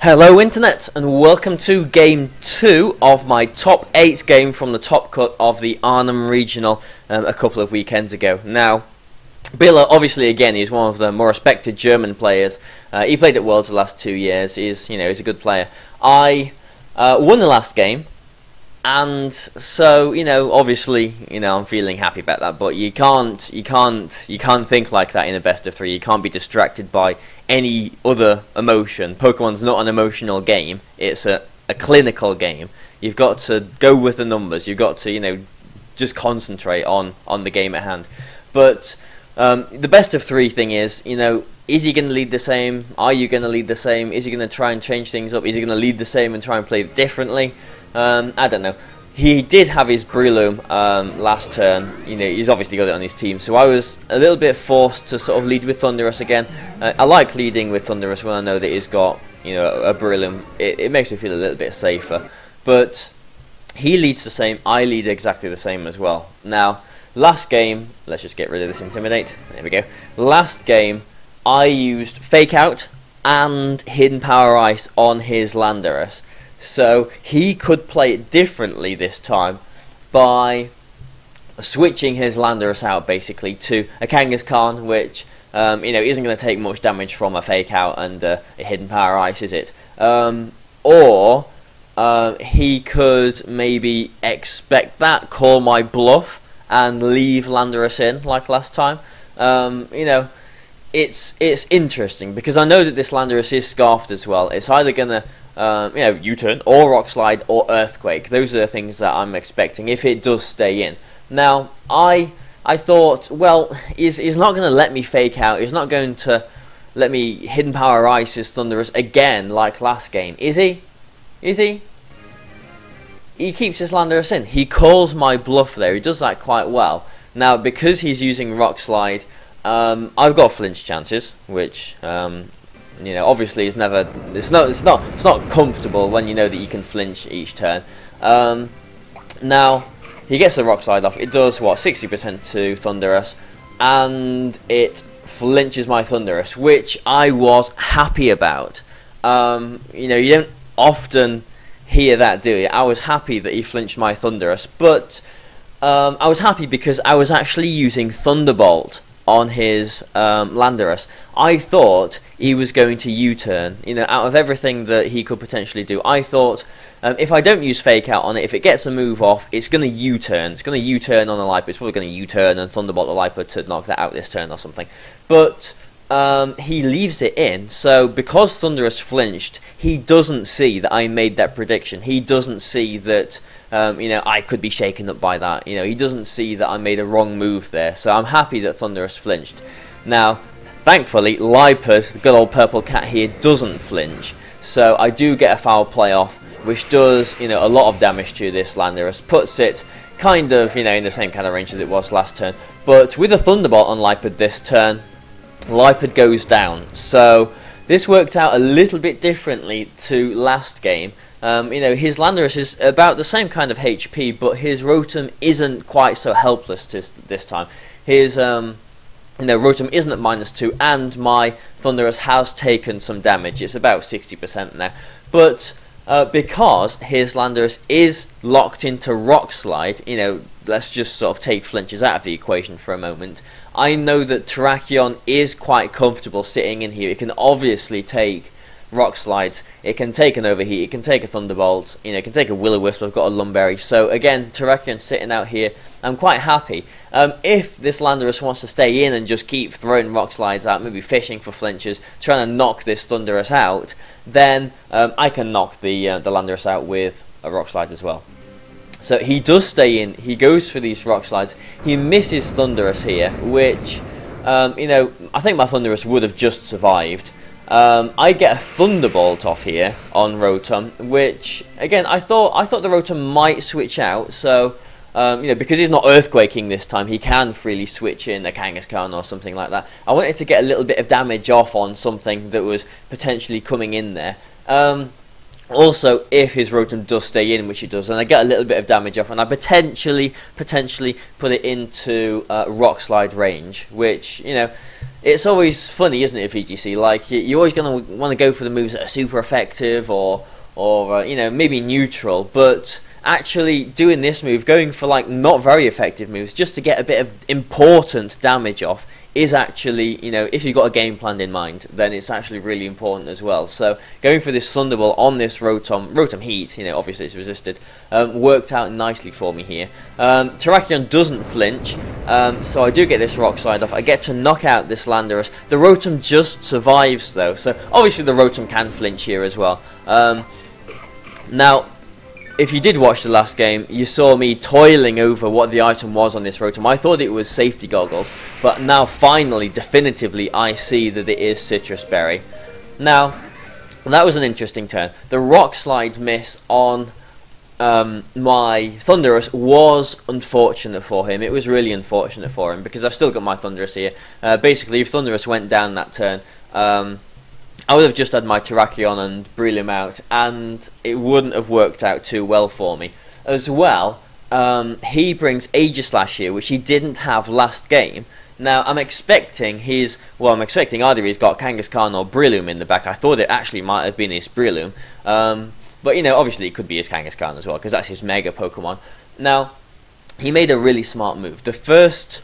Hello Internet, and welcome to Game 2 of my top 8 game from the top cut of the Arnhem Regional a couple of weekends ago. Now, Billa, obviously, again, he's one of the more respected German players. He played at Worlds the last 2 years. He's a good player. I won the last game, and so obviously, I'm feeling happy about that. But you can't think like that in a best of 3. You can't be distracted by any other emotion. Pokemon's not an emotional game. It's a clinical game. You've got to go with the numbers. You've got to just concentrate on the game at hand. But the best of 3 thing is, is he going to lead the same? Are you going to lead the same? Is he going to try and change things up? Is he going to lead the same and try and play differently? I don't know. He did have his Breloom last turn. He's obviously got it on his team. So I was a little bit forced to sort of lead with Thunderous again. I like leading with Thunderous when I know that he's got a Breloom. It makes me feel a little bit safer. But he leads the same. I lead exactly the same as well. Now, last game, let's just get rid of this Intimidate. There we go. Last game, I used Fake Out and Hidden Power Ice on his Landorus. So he could play it differently this time by switching his Landorus out basically to a Kangaskhan, which isn't going to take much damage from a Fake Out and a Hidden Power Ice, is it? Or he could maybe expect that, call my bluff, and leave Landorus in like last time. It's interesting because I know that this Landorus is scarfed as well. It's either going to U-turn or Rock Slide or Earthquake. Those are the things that I'm expecting if it does stay in. Now, I thought, well, he's not going to let me Fake Out. He's not going to let me Hidden Power Ice his Thunderous again like last game. Is he? Is he? He keeps his Landorus in. He calls my bluff there. He does that quite well. Now, because he's using Rock Slide, I've got flinch chances, which obviously it's not comfortable when you know that you can flinch each turn. Now he gets the Rock Slide off. It does what, 60% to Thunderous, and it flinches my Thunderous, which I was happy about. You don't often hear that, do you? I was happy that he flinched my Thunderous, but I was happy because I was actually using Thunderbolt on his Landorus. I thought he was going to U-turn. Out of everything that he could potentially do, I thought if I don't use Fake Out on it, if it gets a move off, it's going to U-turn. It's going to U-turn on the Lipa. It's probably going to U-turn and Thunderbolt the Lipa to knock that out this turn or something. But he leaves it in, so because Thunderous flinched, he doesn't see that I made that prediction. He doesn't see that I could be shaken up by that. He doesn't see that I made a wrong move there. So I'm happy that Thunderous flinched. Now, thankfully, Lipard, the good old purple cat here, doesn't flinch. So I do get a foul play off, which does a lot of damage to this Landorus. Puts it kind of in the same kind of range as it was last turn. But with a Thunderbolt on Lipard this turn, Lipard goes down. So this worked out a little bit differently to last game. His Landorus is about the same kind of HP, but his Rotom isn't quite so helpless this time. His Rotom isn't at -2, and my Thunderous has taken some damage. It's about 60% now. But because his Landorus is locked into Rock Slide, let's just sort of take flinches out of the equation for a moment. I know that Terrakion is quite comfortable sitting in here. It can obviously take Rock Slide, it can take an Overheat, it can take a Thunderbolt, it can take a Will-O-Wisp. I've got a Lumberry. So again, Terrakion sitting out here, I'm quite happy. If this Landorus wants to stay in and just keep throwing Rock Slides out, maybe fishing for flinches, trying to knock this Thunderous out, then I can knock the Landorus out with a Rock Slide as well. So he does stay in, he goes for these Rock Slides, he misses Thunderous here, which, I think my Thunderous would have just survived. I get a Thunderbolt off here on Rotom, which, again, I thought the Rotom might switch out, so, because he's not Earthquaking this time, he can freely switch in a Kangaskhan or something like that. I wanted to get a little bit of damage off on something that was potentially coming in there. Also, if his Rotom does stay in, which it does, and I get a little bit of damage off, and I potentially put it into Rock Slide range, which, you know, it's always funny, isn't it, VGC? Like, you're always going to want to go for the moves that are super effective, or you know, maybe neutral, but actually doing this move, going for like not very effective moves, just to get a bit of important damage off, is actually, you know, if you've got a game plan in mind, then it's actually really important as well. So going for this Thunderbolt on this Rotom Heat, you know, obviously it's resisted, worked out nicely for me here. Terrakion doesn't flinch, so I do get this Rock Slide off. I get to knock out this Landorus. The Rotom just survives though, so obviously the Rotom can flinch here as well. Now, if you did watch the last game, you saw me toiling over what the item was on this Rotom. I thought it was Safety Goggles, but now finally, definitively, I see that it is Citrus Berry. Now, that was an interesting turn. The Rock Slide miss on my Thunderous was unfortunate for him. It was really unfortunate for him, because I've still got my Thunderous here. Basically, if Thunderous went down that turn, I would have just had my Terrakion and Breloom out, and it wouldn't have worked out too well for me. As well, he brings Aegislash here, which he didn't have last game. Now, I'm expecting either he's got Kangaskhan or Breloom in the back. I thought it actually might have been his Breloom. But, you know, obviously it could be his Kangaskhan as well, because that's his Mega Pokemon. Now, he made a really smart move. The first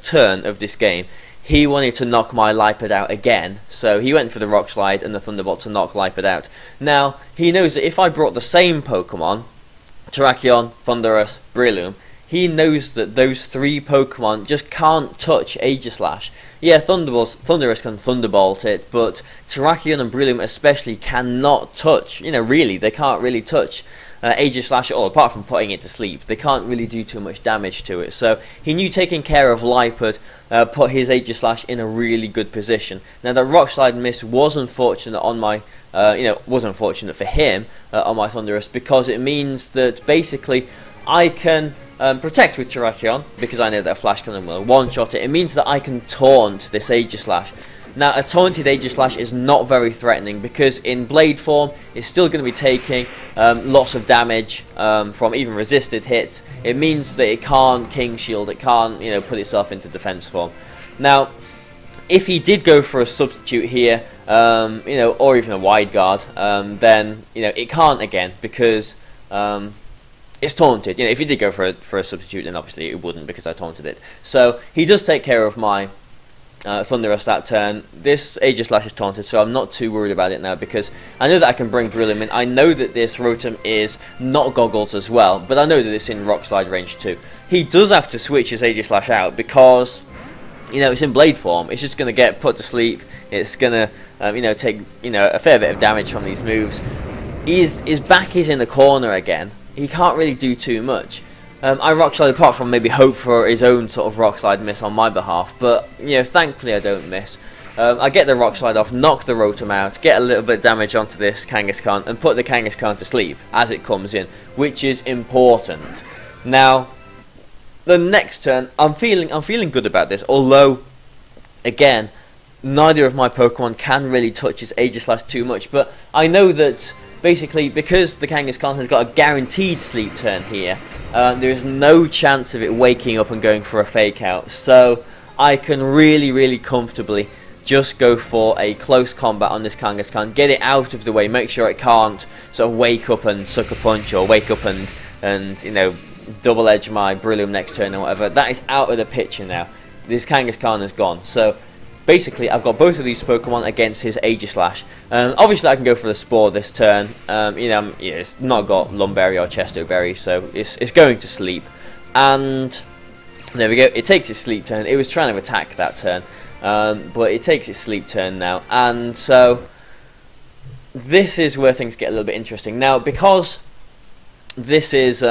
turn of this game, he wanted to knock my Lipad out again, so he went for the Rock Slide and the Thunderbolt to knock Lipad out. Now, he knows that if I brought the same Pokemon, Terrakion, Thunderous, Breloom, he knows that those three Pokemon just can't touch Aegislash. Yeah, Thunderous can Thunderbolt it, but Terrakion and Breloom especially cannot touch. You know, really, they can't really touch Aegislash at all, apart from putting it to sleep. They can't really do too much damage to it. So he knew taking care of Lipad put his Aegislash in a really good position. Now that Rock Slide miss was unfortunate on my, was unfortunate for him on my Thunderous, because it means that basically I can protect with Terrakion, because I know that a Flash Cannon will one-shot it. It means that I can taunt this Aegislash. Now, a taunted Aegislash is not very threatening, because in Blade form, it's still going to be taking lots of damage from even resisted hits. It means that it can't King Shield, it can't, you know, put itself into defense form. Now, if he did go for a substitute here, you know, or even a Wide Guard, then, you know, it can't again, because it's taunted. You know, if he did go for a substitute, then obviously it wouldn't, because I taunted it. So he does take care of my Thunderous that turn. This Aegislash is taunted, so I'm not too worried about it now, because I know that I can bring Breloom in. I know that this Rotom is not Goggles as well, but I know that it's in Rock Slide range too. He does have to switch his Aegislash out, because, you know, it's in Blade form. It's just going to get put to sleep. It's going to, you know, take, you know, a fair bit of damage from these moves. His back is in the corner again. He can't really do too much. I Rock Slide, apart from maybe hope for his own sort of Rock Slide miss on my behalf, but, you know, thankfully I don't miss. I get the Rock Slide off, knock the Rotom out, get a little bit of damage onto this Kangaskhan, and put the Kangaskhan to sleep as it comes in, which is important. Now, the next turn, I'm feeling good about this, although, again, neither of my Pokemon can really touch his Aegislash too much, but I know that basically, because the Kangaskhan has got a guaranteed sleep turn here, there is no chance of it waking up and going for a fake out. So I can really comfortably just go for a close combat on this Kangaskhan, get it out of the way, make sure it can't sort of wake up and sucker punch, or wake up and you know, double edge my Breloom next turn or whatever. That is out of the picture now. This Kangaskhan is gone. So basically, I've got both of these Pokemon against his Aegislash. Obviously, I can go for the Spore this turn. You know, yeah, it's not got Lumberry or Chesto Berry, so it's going to sleep. And there we go. It takes its sleep turn. It was trying to attack that turn, but it takes its sleep turn now. And so this is where things get a little bit interesting now, because this is you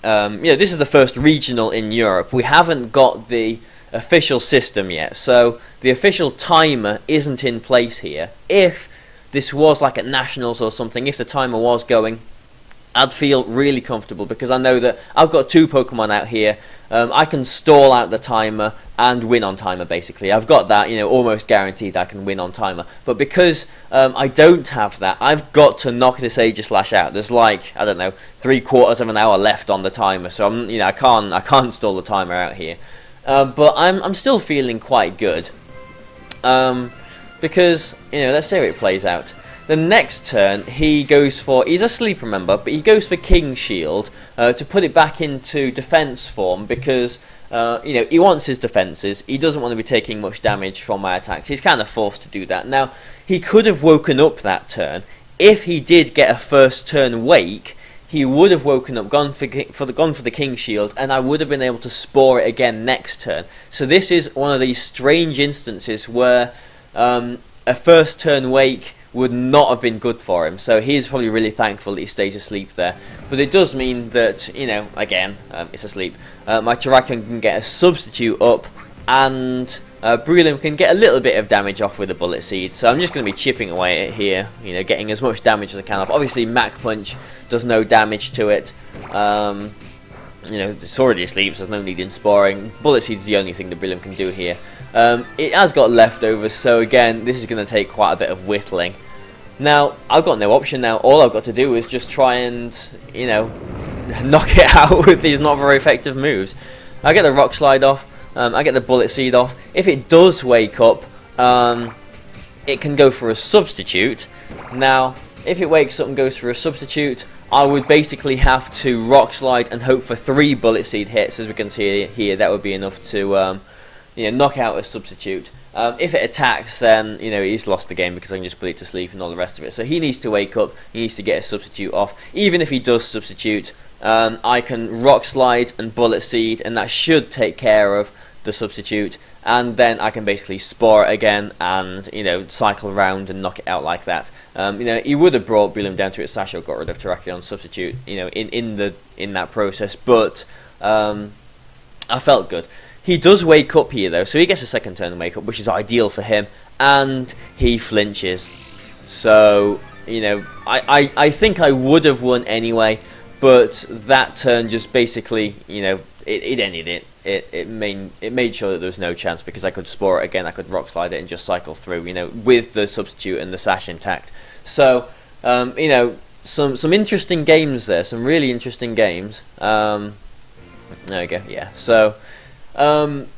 know, this is the first regional in Europe. We haven't got the official system yet, so the official timer isn't in place here. If this was like at Nationals or something, if the timer was going, I'd feel really comfortable because I know that I've got 2 Pokemon out here. I can stall out the timer and win on timer, basically. I've got that, you know, almost guaranteed I can win on timer. But because I don't have that, I've got to knock this Aegislash out. There's like, I don't know, 3/4 of an hour left on the timer, so you know, I can't stall the timer out here. But I'm still feeling quite good. Because, you know, let's see how it plays out. The next turn, he's asleep, remember, but he goes for King Shield to put it back into defense form because, you know, he wants his defenses. He doesn't want to be taking much damage from my attacks. He's kind of forced to do that. Now, he could have woken up that turn. If he did get a first turn wake, he would have woken up, gone for the King Shield, and I would have been able to spore it again next turn. So this is one of these strange instances where a first turn wake would not have been good for him, so he's probably really thankful that he stays asleep there. But it does mean that, you know, again, it's asleep. My Terrakion can get a substitute up, and Breloom can get a little bit of damage off with a Bullet Seed. So I'm just going to be chipping away at it here, you know, getting as much damage as I can off. Obviously, Mach Punch does no damage to it. You know, it's already asleep, so there's no need in sporing. Bullet Seed is the only thing that Breloom can do here. It has got leftovers, so again, this is going to take quite a bit of whittling. Now, I've got no option now. All I've got to do is just try and, you know, knock it out with these not very effective moves. I get the Rock Slide off, I get the Bullet Seed off. If it does wake up, it can go for a substitute. Now, if it wakes up and goes for a substitute, I would basically have to Rock Slide and hope for 3 Bullet Seed hits. As we can see here, that would be enough to you know, knock out a substitute. If it attacks, then, you know, he's lost the game because I can just put it to sleep and all the rest of it. So he needs to wake up, he needs to get a substitute off. Even if he does substitute, I can Rock Slide and Bullet Seed, and that should take care of the substitute. And then I can basically spore it again and, you know, cycle around and knock it out like that. You know, he would have brought Breloom down to its Sash or got rid of Terrakion substitute, you know, in that process, but I felt good. He does wake up here though, so he gets a second turn wake up, which is ideal for him, and he flinches. So, you know, I think I would have won anyway, but that turn just basically, you know, it ended it. It made sure that there was no chance because I could spore it again, I could Rock Slide it and just cycle through, you know, with the substitute and the Sash intact. So, you know, some interesting games there, some really interesting games. There we go, yeah. So, I'm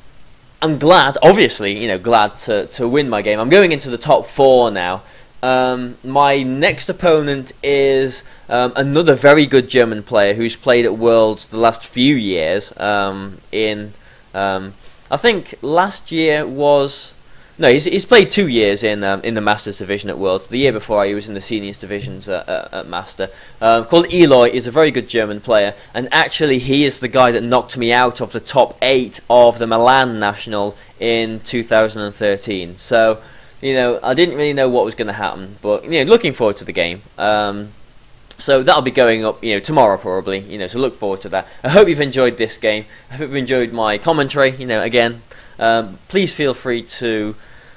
glad, obviously, you know, glad to win my game. I'm going into the top 4 now. My next opponent is another very good German player who's played at Worlds the last few years. I think last year was... No, he's played 2 years in the Masters division at Worlds. The year before he was in the Seniors divisions at Master. Called Eloy, is a very good German player, and actually he is the guy that knocked me out of the top 8 of the Milan National in 2013. So, you know, I didn't really know what was going to happen, but, you know, looking forward to the game. So that'll be going up, you know, tomorrow probably, you know, so look forward to that. I hope you've enjoyed this game. I hope you've enjoyed my commentary, you know, again. Please feel free to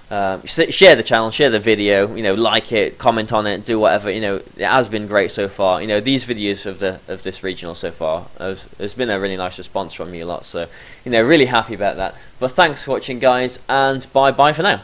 share the channel, share the video, you know, like it, comment on it, do whatever. You know, it has been great so far. You know, these videos of this regional so far, there's been a really nice response from you a lot. So, you know, really happy about that. But thanks for watching, guys, and bye for now.